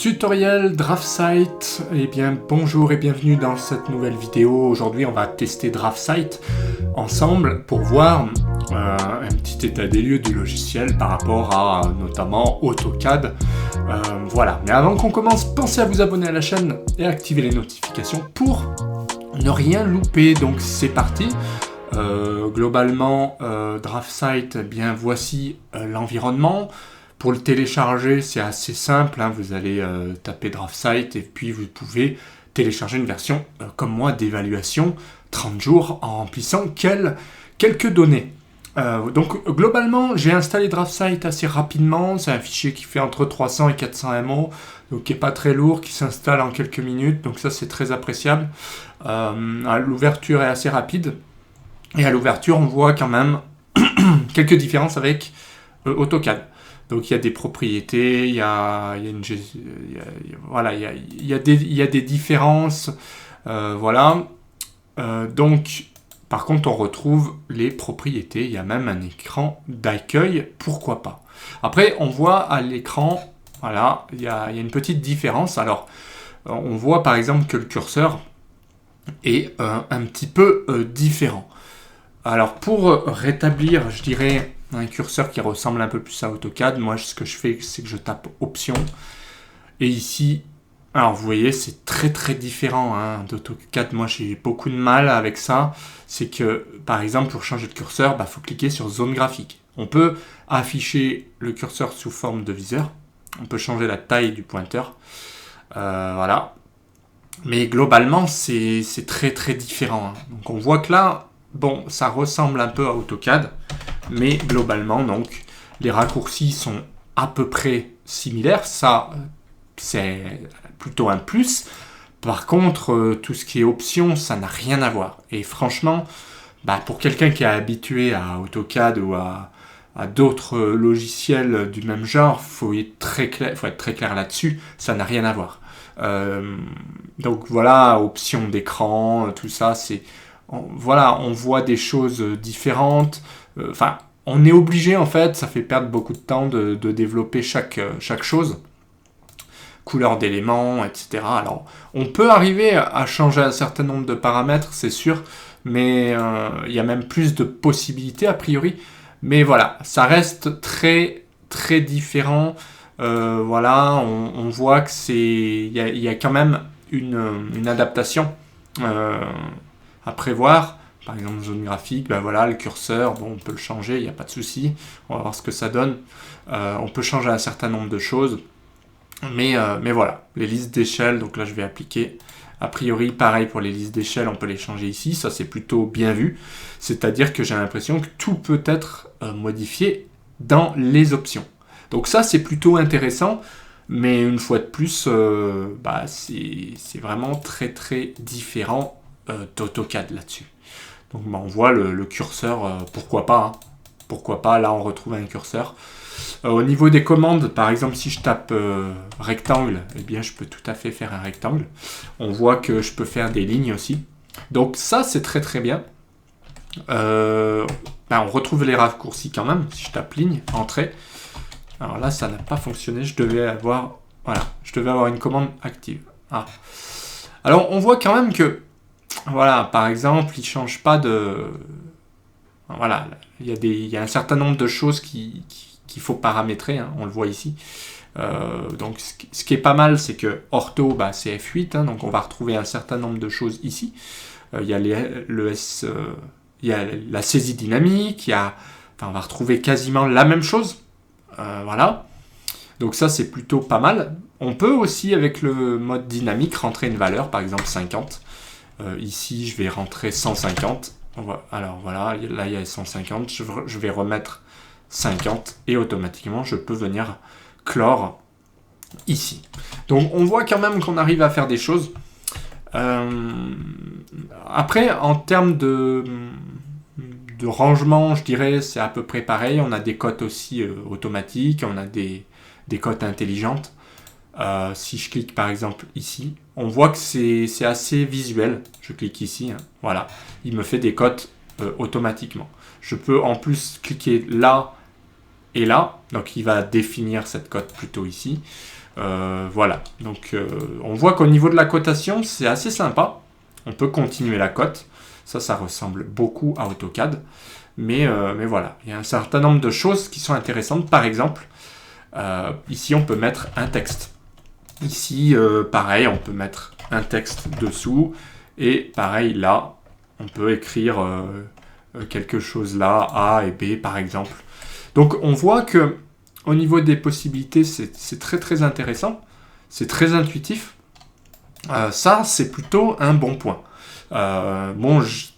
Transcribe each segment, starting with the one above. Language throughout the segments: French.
Tutoriel DraftSight, eh bien bonjour et bienvenue dans cette nouvelle vidéo. Aujourd'hui on va tester DraftSight ensemble pour voir un petit état des lieux du logiciel par rapport à notamment AutoCAD. Voilà, mais avant qu'on commence, pensez à vous abonner à la chaîne et activer les notifications pour ne rien louper. Donc c'est parti. Globalement, DraftSight, eh bien voici l'environnement. Pour le télécharger, c'est assez simple, hein. Vous allez taper DraftSight et puis vous pouvez télécharger une version, comme moi, d'évaluation 30 jours en remplissant quelques données. Donc globalement, j'ai installé DraftSight assez rapidement. C'est un fichier qui fait entre 300 et 400 MO, donc qui n'est pas très lourd, qui s'installe en quelques minutes, donc ça c'est très appréciable. L'ouverture est assez rapide, et à l'ouverture on voit quand même quelques différences avec AutoCAD. Donc il y a des propriétés, il y a des différences, voilà. Donc par contre on retrouve les propriétés, il y a même un écran d'accueil, pourquoi pas. Après on voit à l'écran, voilà, il y a une petite différence. Alors on voit par exemple que le curseur est un petit peu différent. Alors pour rétablir, je dirais, un curseur qui ressemble un peu plus à AutoCAD, moi ce que je fais, c'est que je tape Option. Et ici, alors vous voyez, c'est très différent d'AutoCAD. Moi j'ai beaucoup de mal avec ça. C'est que, par exemple, pour changer de curseur, il faut cliquer sur Zone graphique. On peut afficher le curseur sous forme de viseur. On peut changer la taille du pointeur. Voilà. Mais globalement, c'est très différent. Donc on voit que là, bon, ça ressemble un peu à AutoCAD. Mais globalement, donc, les raccourcis sont à peu près similaires. Ça, c'est plutôt un plus. Par contre, tout ce qui est options, ça n'a rien à voir. Et franchement, pour quelqu'un qui est habitué à AutoCAD ou à d'autres logiciels du même genre, faut être très clair là-dessus. Ça n'a rien à voir. Donc voilà, options d'écran, tout ça, on voit des choses différentes. On est obligé, en fait, ça fait perdre beaucoup de temps de développer chaque chose. Couleur d'éléments, etc. Alors, on peut arriver à changer un certain nombre de paramètres, c'est sûr, mais il y a même plus de possibilités, a priori. Mais voilà, ça reste très différent. On voit que il y a quand même une adaptation à prévoir. Par exemple, zone graphique, le curseur, bon, on peut le changer, il n'y a pas de souci. On va voir ce que ça donne. On peut changer un certain nombre de choses. Mais voilà, les listes d'échelle, donc là je vais appliquer. A priori, pareil pour les listes d'échelle, on peut les changer ici. Ça, c'est plutôt bien vu. C'est-à-dire que j'ai l'impression que tout peut être modifié dans les options. Donc ça, c'est plutôt intéressant. Mais une fois de plus, c'est vraiment très différent d'AutoCAD là-dessus. Donc on voit le curseur, pourquoi pas. Pourquoi pas, là on retrouve un curseur. Au niveau des commandes, par exemple si je tape rectangle, eh bien je peux tout à fait faire un rectangle. On voit que je peux faire des lignes aussi. Donc ça c'est très bien. On retrouve les raccourcis quand même. Si je tape ligne, entrée. Alors là ça n'a pas fonctionné, je devais avoir une commande active. Alors on voit quand même que, voilà, par exemple, il ne change pas de... Voilà, il y a un certain nombre de choses qu'il faut paramétrer, on le voit ici. Donc ce qui est pas mal, c'est que ortho, c'est F8, donc on va retrouver un certain nombre de choses ici. Il y a il y a la saisie dynamique, on va retrouver quasiment la même chose. Voilà. Donc ça, c'est plutôt pas mal. On peut aussi, avec le mode dynamique, rentrer une valeur, par exemple 50. Ici, je vais rentrer 150. Alors voilà, là il y a 150. Je vais remettre 50 et automatiquement, je peux venir clore ici. Donc on voit quand même qu'on arrive à faire des choses. Après, en termes de rangement, je dirais, c'est à peu près pareil. On a des cotes aussi automatiques, on a des cotes intelligentes. Si je clique par exemple ici, on voit que c'est assez visuel. Je clique ici, voilà, il me fait des cotes automatiquement. Je peux en plus cliquer là et là. Donc il va définir cette cote plutôt ici. Voilà, donc on voit qu'au niveau de la cotation, c'est assez sympa. On peut continuer la cote. Ça ressemble beaucoup à AutoCAD. Mais voilà, il y a un certain nombre de choses qui sont intéressantes. Par exemple, ici on peut mettre un texte. Ici, pareil, on peut mettre un texte dessous. Et pareil, là, on peut écrire quelque chose là, A et B par exemple. Donc on voit que au niveau des possibilités, c'est très très intéressant. C'est très intuitif. Ça, c'est plutôt un bon point.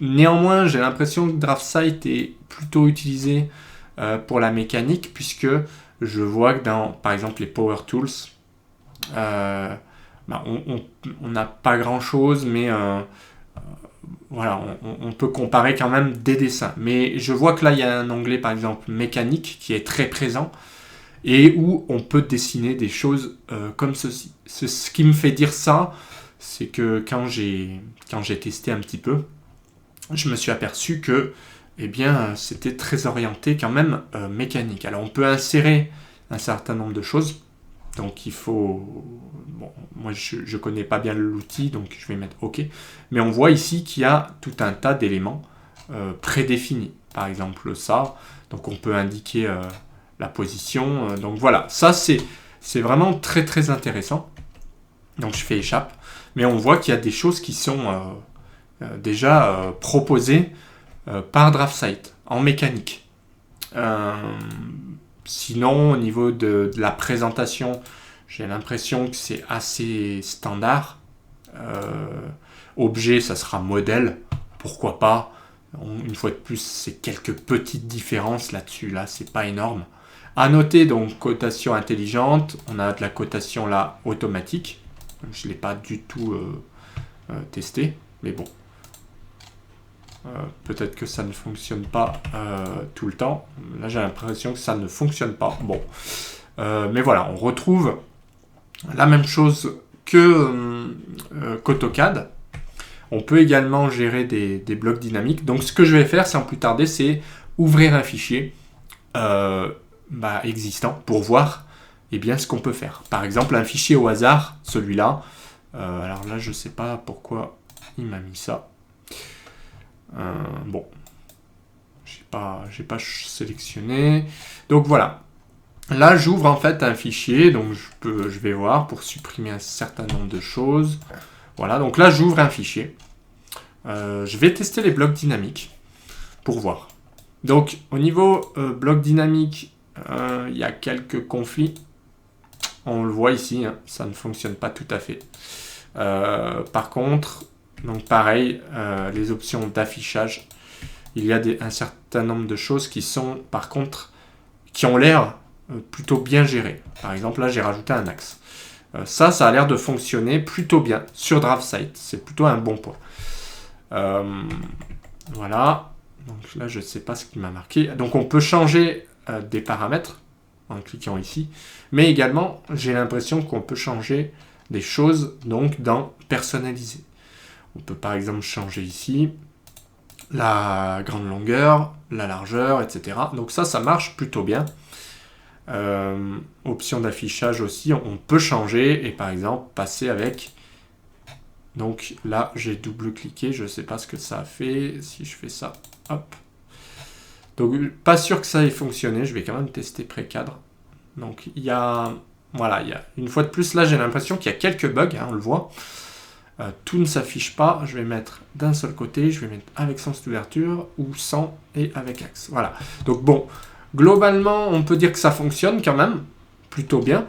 Néanmoins, j'ai l'impression que DraftSight est plutôt utilisé pour la mécanique, puisque je vois que dans, par exemple, les Power Tools, on n'a pas grand-chose, mais voilà, on peut comparer quand même des dessins. Mais je vois que là, il y a un onglet, par exemple, mécanique, qui est très présent, et où on peut dessiner des choses comme ceci. Ce qui me fait dire ça, c'est que quand j'ai testé un petit peu, je me suis aperçu que c'était très orienté quand même mécanique. Alors on peut insérer un certain nombre de choses, donc il faut... Bon, moi je ne connais pas bien l'outil, donc je vais mettre OK. Mais on voit ici qu'il y a tout un tas d'éléments prédéfinis. Par exemple ça, donc on peut indiquer la position. Donc voilà, ça c'est vraiment très très intéressant. Donc je fais échappe. Mais on voit qu'il y a des choses qui sont déjà proposées par DraftSight en mécanique. Sinon, au niveau de la présentation, j'ai l'impression que c'est assez standard. Objet, ça sera modèle, pourquoi pas. Une fois de plus, c'est quelques petites différences là-dessus. Là, c'est pas énorme. À noter, donc, cotation intelligente. On a de la cotation là automatique. Je ne l'ai pas du tout testé, mais bon. Peut-être que ça ne fonctionne pas tout le temps. Là, j'ai l'impression que ça ne fonctionne pas. Bon. Mais voilà, on retrouve la même chose qu'AutoCAD. On peut également gérer des blocs dynamiques. Donc, ce que je vais faire sans plus tarder, c'est ouvrir un fichier existant pour voir ce qu'on peut faire. Par exemple, un fichier au hasard, celui-là. Alors là, je ne sais pas pourquoi il m'a mis ça. Bon, j'ai pas sélectionné. Donc voilà. Là, j'ouvre en fait un fichier, donc je vais voir pour supprimer un certain nombre de choses. Voilà, donc là, j'ouvre un fichier. Je vais tester les blocs dynamiques pour voir. Donc, au niveau bloc dynamique, il y a quelques conflits. On le voit ici, hein, ça ne fonctionne pas tout à fait. Par contre, donc pareil, les options d'affichage, il y a un certain nombre de choses qui sont, par contre, qui ont l'air plutôt bien gérées. Par exemple, là, j'ai rajouté un axe. Ça a l'air de fonctionner plutôt bien sur DraftSight. C'est plutôt un bon point. Voilà. Donc là, je ne sais pas ce qui m'a marqué. Donc, on peut changer des paramètres en cliquant ici. Mais également, j'ai l'impression qu'on peut changer des choses donc dans personnaliser. On peut par exemple changer ici la grande longueur, la largeur, etc. Donc ça marche plutôt bien. Option d'affichage aussi, on peut changer et par exemple passer avec. Donc là, j'ai double-cliqué, je ne sais pas ce que ça a fait. Si je fais ça, hop. Donc pas sûr que ça ait fonctionné, je vais quand même tester pré-cadre. Donc il y a une fois de plus, là j'ai l'impression qu'il y a quelques bugs, hein, on le voit. Tout ne s'affiche pas, je vais mettre d'un seul côté, je vais mettre avec sens d'ouverture ou sans et avec axe. Voilà. Donc bon, globalement, on peut dire que ça fonctionne quand même plutôt bien,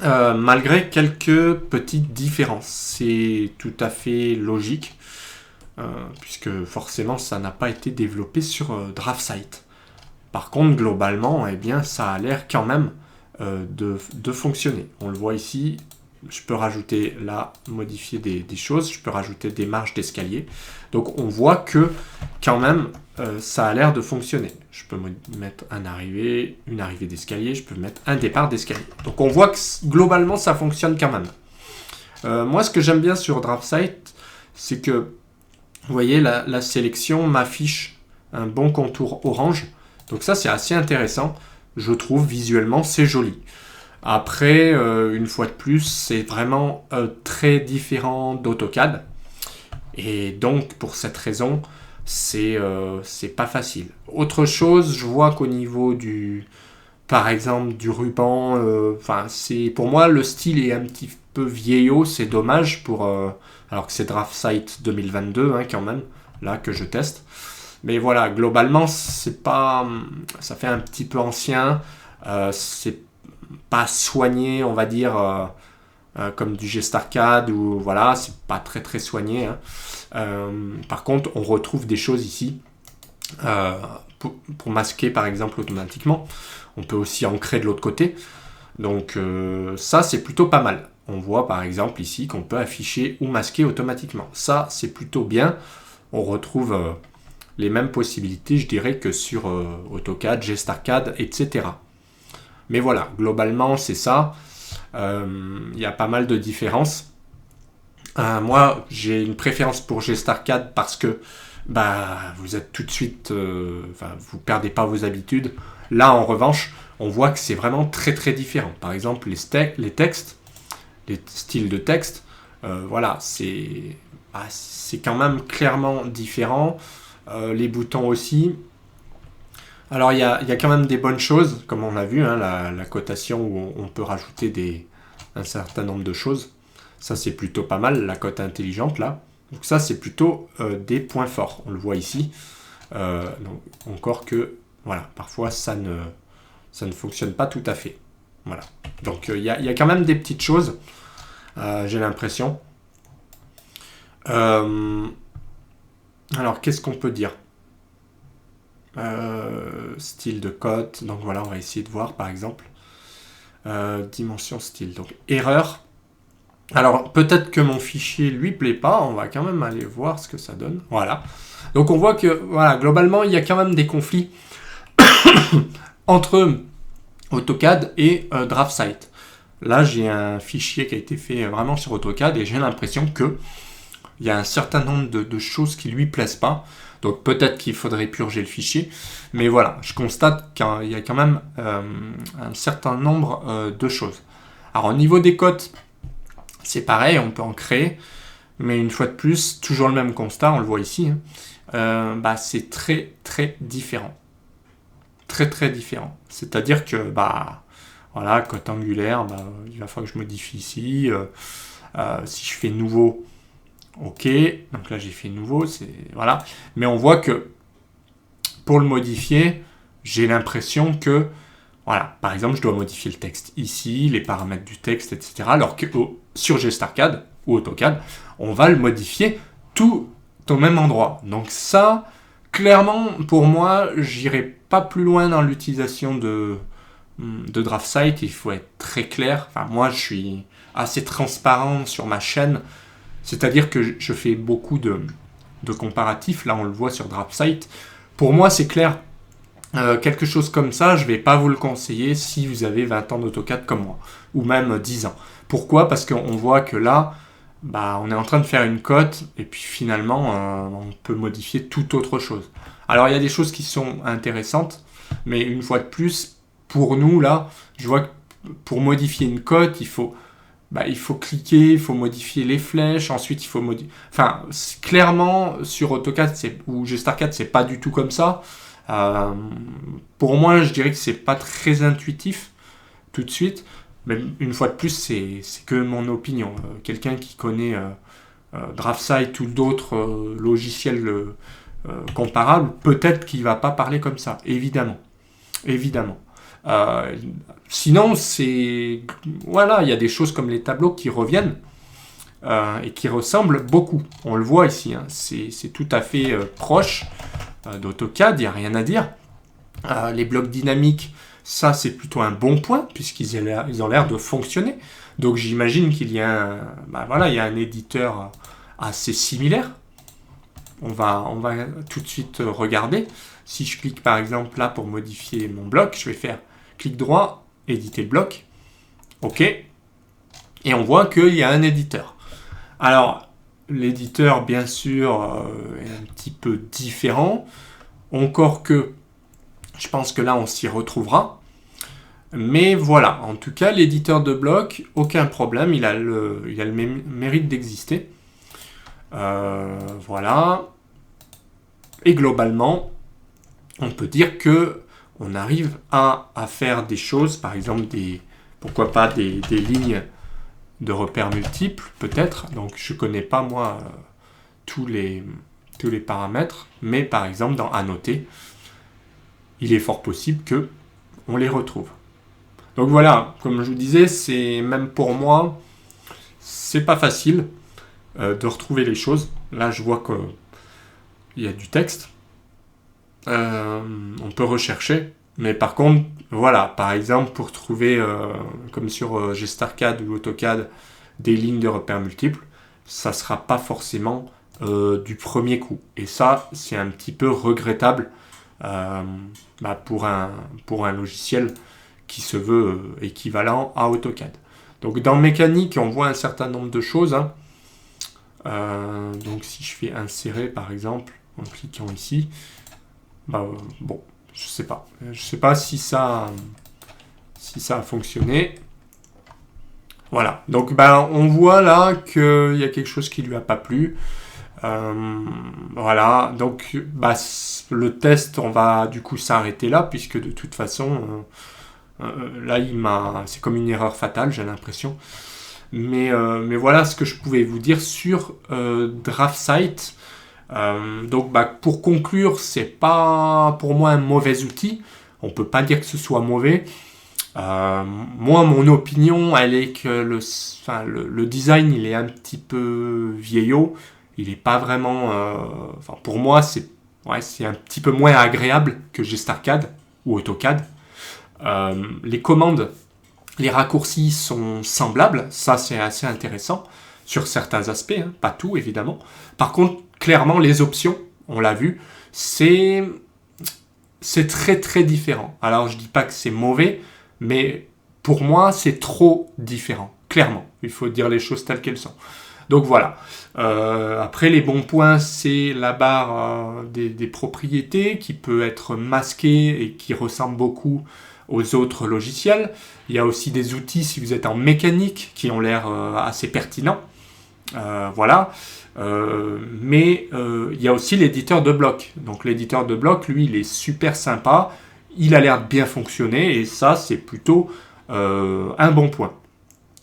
malgré quelques petites différences. C'est tout à fait logique, puisque forcément, ça n'a pas été développé sur DraftSight. Par contre, globalement, ça a l'air quand même de fonctionner. On le voit ici. Je peux rajouter là, modifier des choses, je peux rajouter des marches d'escalier. Donc on voit que quand même ça a l'air de fonctionner. Je peux mettre une arrivée d'escalier, je peux mettre un départ d'escalier. Donc on voit que globalement ça fonctionne quand même. Moi ce que j'aime bien sur DraftSight, c'est que vous voyez la sélection m'affiche un bon contour orange. Donc ça c'est assez intéressant. je trouve visuellement c'est joli. Après, une fois de plus, c'est vraiment très différent d'AutoCAD. Et donc, pour cette raison, c'est pas facile. Autre chose, je vois qu'au niveau par exemple, du ruban, pour moi, le style est un petit peu vieillot, c'est dommage alors que c'est DraftSight 2022, hein, quand même, là, que je teste. Mais voilà, globalement, ça fait un petit peu ancien, c'est pas soigné, on va dire, comme du GestArcade, ou voilà, c'est pas très très soigné, hein. Par contre, on retrouve des choses ici, pour masquer par exemple automatiquement. On peut aussi ancrer de l'autre côté. Donc ça, c'est plutôt pas mal. On voit par exemple ici qu'on peut afficher ou masquer automatiquement. Ça, c'est plutôt bien. On retrouve les mêmes possibilités, je dirais, que sur AutoCAD, GestArcade, etc. Mais voilà, globalement, c'est ça. Il y a pas mal de différences. Moi, j'ai une préférence pour GestArcade parce que vous êtes tout de suite, vous perdez pas vos habitudes. Là, en revanche, on voit que c'est vraiment très très différent. Par exemple, les textes, les styles de texte, voilà, c'est quand même clairement différent. Les boutons aussi. Alors, il y a quand même des bonnes choses, comme on a vu, hein, la cotation où on peut rajouter un certain nombre de choses. Ça, c'est plutôt pas mal, la cote intelligente, là. Donc ça, c'est plutôt des points forts. On le voit ici. Donc, encore que, voilà, parfois, ça ne fonctionne pas tout à fait. Voilà. Donc, il y a quand même des petites choses, j'ai l'impression. Alors, qu'est-ce qu'on peut dire ? Style de cote. Donc, voilà, on va essayer de voir, par exemple. Dimension style. Donc, erreur. Alors, peut-être que mon fichier lui plaît pas, on va quand même aller voir ce que ça donne. Voilà. Donc, on voit que, voilà, globalement, il y a quand même des conflits entre AutoCAD et DraftSight. Là, j'ai un fichier qui a été fait vraiment sur AutoCAD et j'ai l'impression que il y a un certain nombre de choses qui lui plaisent pas. Donc, peut-être qu'il faudrait purger le fichier. Mais voilà, je constate qu'il y a quand même un certain nombre de choses. Alors, au niveau des cotes, c'est pareil, on peut en créer, mais une fois de plus, toujours le même constat, on le voit ici, hein, c'est très très différent. Très très différent. C'est-à-dire que, voilà, cote angulaire, il va falloir que je modifie ici. Si je fais nouveau, ok, donc là j'ai fait nouveau, voilà. Mais on voit que pour le modifier, j'ai l'impression que, voilà, par exemple, je dois modifier le texte ici, les paramètres du texte, etc. Alors que sur GestArcade ou AutoCAD, on va le modifier tout au même endroit. Donc ça, clairement, pour moi, j'irai pas plus loin dans l'utilisation de DraftSight. Il faut être très clair. Enfin, moi, je suis assez transparent sur ma chaîne. C'est-à-dire que je fais beaucoup de comparatifs. Là, on le voit sur DraftSight. Pour moi, c'est clair. Quelque chose comme ça, je ne vais pas vous le conseiller si vous avez 20 ans d'AutoCAD comme moi, ou même 10 ans. Pourquoi ? Parce qu'on voit que là, on est en train de faire une cote, et puis finalement, on peut modifier toute autre chose. Alors, il y a des choses qui sont intéressantes, mais une fois de plus, pour nous, là, je vois que pour modifier une cote, il faut cliquer, il faut modifier les flèches, ensuite il faut modifier... Enfin, clairement, sur AutoCAD ou GestArcade, c'est pas du tout comme ça. Pour moi, je dirais que c'est pas très intuitif tout de suite, mais une fois de plus, c'est que mon opinion. Quelqu'un qui connaît DraftSight ou d'autres logiciels comparables, peut-être qu'il va pas parler comme ça, évidemment. Sinon, voilà, il y a des choses comme les tableaux qui reviennent et qui ressemblent beaucoup. On le voit ici, hein, c'est tout à fait proche d'AutoCAD, il n'y a rien à dire. Les blocs dynamiques, ça c'est plutôt un bon point puisqu'ils ont l'air de fonctionner. Donc j'imagine qu'il y a il y a un éditeur assez similaire. On va tout de suite regarder. Si je clique par exemple là pour modifier mon bloc, je vais faire clic droit, éditer le bloc. OK. Et on voit qu'il y a un éditeur. Alors, l'éditeur, bien sûr, est un petit peu différent. Encore que, je pense que là, on s'y retrouvera. Mais voilà, en tout cas, l'éditeur de bloc, aucun problème, il a le mérite d'exister. Voilà. Et globalement, on peut dire que on arrive à faire des choses, par exemple, pourquoi pas des lignes de repères multiples, peut-être. Donc, je ne connais pas, moi, tous les paramètres, mais par exemple, dans annoter, il est fort possible que on les retrouve. Donc voilà, comme je vous disais, c'est même pour moi, c'est pas facile de retrouver les choses. Là, je vois qu'il y a du texte. On peut rechercher. Mais par contre, voilà, par exemple, pour trouver, comme sur GStarCAD ou AutoCAD, des lignes de repères multiples, ça ne sera pas forcément du premier coup. Et ça, c'est un petit peu regrettable pour un logiciel qui se veut équivalent à AutoCAD. Donc dans mécanique, on voit un certain nombre de choses. Hein. Donc si je fais insérer, par exemple, en cliquant ici, bon, je sais pas. Je sais pas si ça a fonctionné. Voilà. Donc on voit là qu'il y a quelque chose qui lui a pas plu. Voilà. Donc le test, on va du coup s'arrêter là, puisque de toute façon, là c'est comme une erreur fatale, j'ai l'impression. Mais voilà ce que je pouvais vous dire sur DraftSight. Donc pour conclure, c'est pas pour moi un mauvais outil. On peut pas dire que ce soit mauvais. Moi, mon opinion, elle est que le design, il est un petit peu vieillot. Il est pas vraiment. Pour moi, c'est un petit peu moins agréable que GStarCAD ou AutoCAD. Les commandes, les raccourcis sont semblables. Ça, c'est assez intéressant sur certains aspects, hein, pas tout évidemment. Par contre, clairement, les options, on l'a vu, c'est très très différent. Alors, je dis pas que c'est mauvais, mais pour moi, c'est trop différent. Clairement, il faut dire les choses telles qu'elles sont. Donc voilà. Après, les bons points, c'est la barre des propriétés qui peut être masquée et qui ressemble beaucoup aux autres logiciels. Il y a aussi des outils, si vous êtes en mécanique, qui ont l'air assez pertinents. Voilà. Mais il y a aussi l'éditeur de bloc. Donc l'éditeur de bloc, lui, il est super sympa. Il a l'air de bien fonctionner et ça, c'est plutôt un bon point.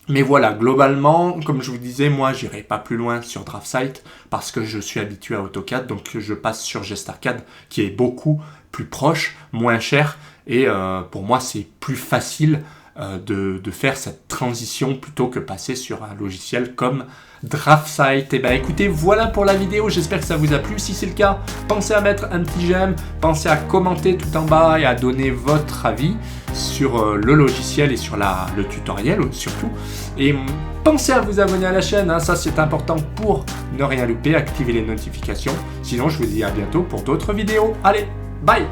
Mais voilà, globalement, comme je vous disais, moi, j'irai pas plus loin sur DraftSight parce que je suis habitué à AutoCAD, donc je passe sur GStarCAD qui est beaucoup plus proche, moins cher et pour moi, c'est plus facile de faire cette transition plutôt que passer sur un logiciel comme DraftSight. Et écoutez, voilà pour la vidéo, j'espère que ça vous a plu. Si c'est le cas, pensez à mettre un petit j'aime, pensez à commenter tout en bas et à donner votre avis sur le logiciel et sur le tutoriel surtout. Et pensez à vous abonner à la chaîne, hein, ça c'est important pour ne rien louper, activer les notifications. Sinon, je vous dis à bientôt pour d'autres vidéos. Allez, bye!